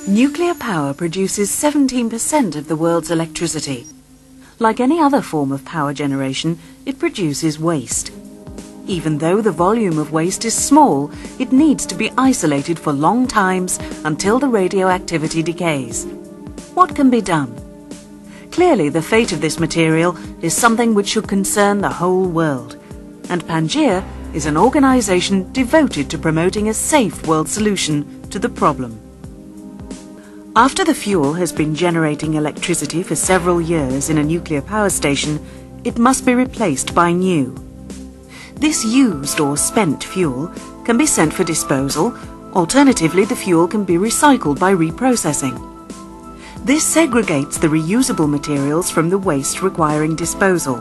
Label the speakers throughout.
Speaker 1: Nuclear power produces 17% of the world's electricity. Like any other form of power generation, it produces waste. Even though the volume of waste is small, it needs to be isolated for long times until the radioactivity decays. What can be done? Clearly, the fate of this material is something which should concern the whole world, and Pangea is an organization devoted to promoting a safe world solution to the problem. After the fuel has been generating electricity for several years in a nuclear power station, it must be replaced by new. This used or spent fuel can be sent for disposal. Alternatively, the fuel can be recycled by reprocessing. This segregates the reusable materials from the waste requiring disposal.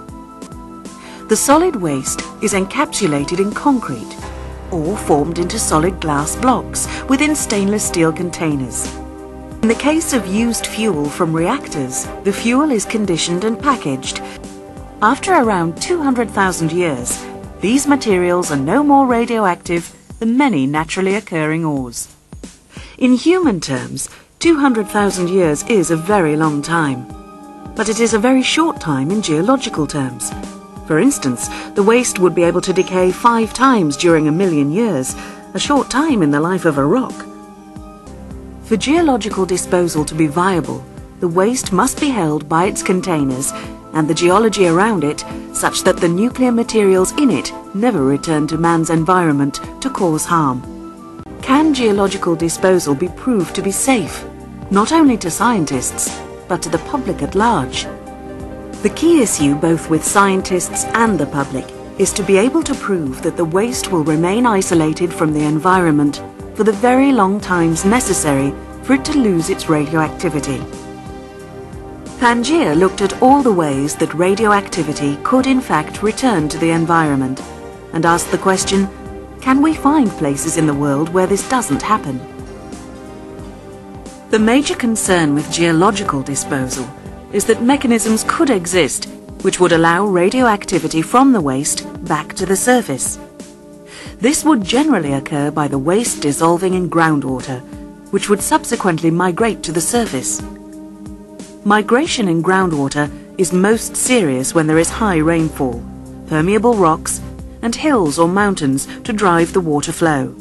Speaker 1: The solid waste is encapsulated in concrete or formed into solid glass blocks within stainless steel containers. In the case of used fuel from reactors, the fuel is conditioned and packaged. After around 200,000 years, these materials are no more radioactive than many naturally occurring ores. In human terms, 200,000 years is a very long time, but it is a very short time in geological terms. For instance, the waste would be able to decay 5 times during 1,000,000 years, a short time in the life of a rock. For geological disposal to be viable, the waste must be held by its containers and the geology around it such that the nuclear materials in it never return to man's environment to cause harm. Can geological disposal be proved to be safe, not only to scientists, but to the public at large? The key issue both with scientists and the public is to be able to prove that the waste will remain isolated from the environment for the very long times necessary for it to lose its radioactivity. Pangea looked at all the ways that radioactivity could in fact return to the environment and asked the question, can we find places in the world where this doesn't happen? The major concern with geological disposal is that mechanisms could exist which would allow radioactivity from the waste back to the surface. This would generally occur by the waste dissolving in groundwater, which would subsequently migrate to the surface. Migration in groundwater is most serious when there is high rainfall, permeable rocks, and hills or mountains to drive the water flow.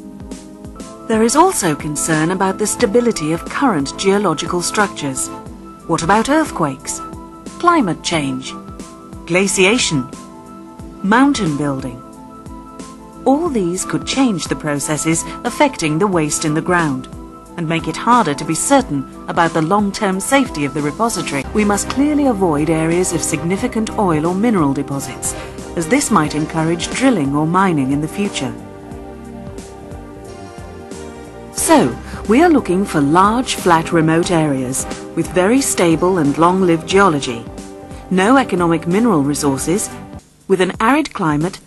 Speaker 1: There is also concern about the stability of current geological structures. What about earthquakes, climate change, glaciation, mountain building? All these could change the processes affecting the waste in the ground and make it harder to be certain about the long-term safety of the repository. We must clearly avoid areas of significant oil or mineral deposits, as this might encourage drilling or mining in the future. So, we are looking for large, flat, remote areas with very stable and long-lived geology, no economic mineral resources, with an arid climate,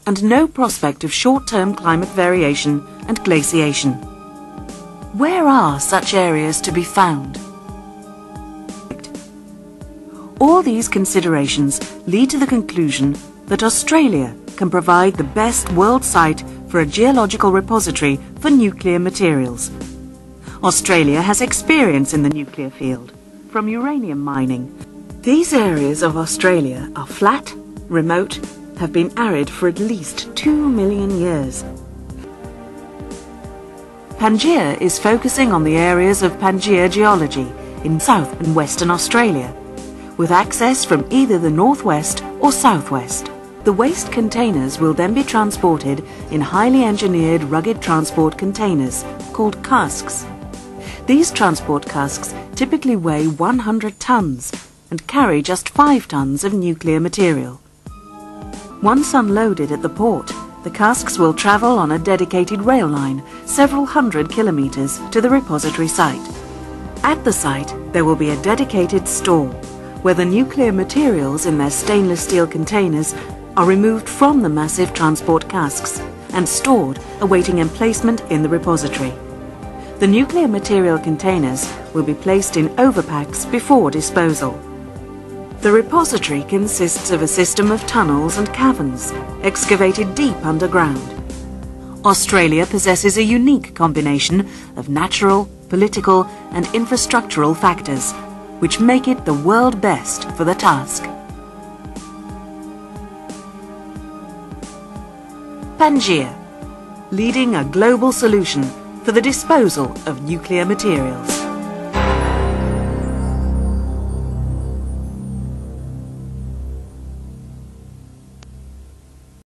Speaker 1: and no prospect of short-term climate variation and glaciation. Where are such areas to be found? All these considerations lead to the conclusion that Australia can provide the best world site for a geological repository for nuclear materials. Australia has experience in the nuclear field, from uranium mining. These areas of Australia are flat, remote, have been arid for at least 2 million years. Pangea is focusing on the areas of Pangea geology in South and Western Australia, with access from either the northwest or southwest. The waste containers will then be transported in highly engineered rugged transport containers called casks. These transport casks typically weigh 100 tons and carry just 5 tons of nuclear material. Once unloaded at the port, the casks will travel on a dedicated rail line several hundred kilometers to the repository site. At the site, there will be a dedicated store where the nuclear materials in their stainless steel containers are removed from the massive transport casks and stored awaiting emplacement in the repository. The nuclear material containers will be placed in overpacks before disposal. The repository consists of a system of tunnels and caverns excavated deep underground. Australia possesses a unique combination of natural, political and infrastructural factors, which make it the world best for the task. Pangea, leading a global solution for the disposal of nuclear materials.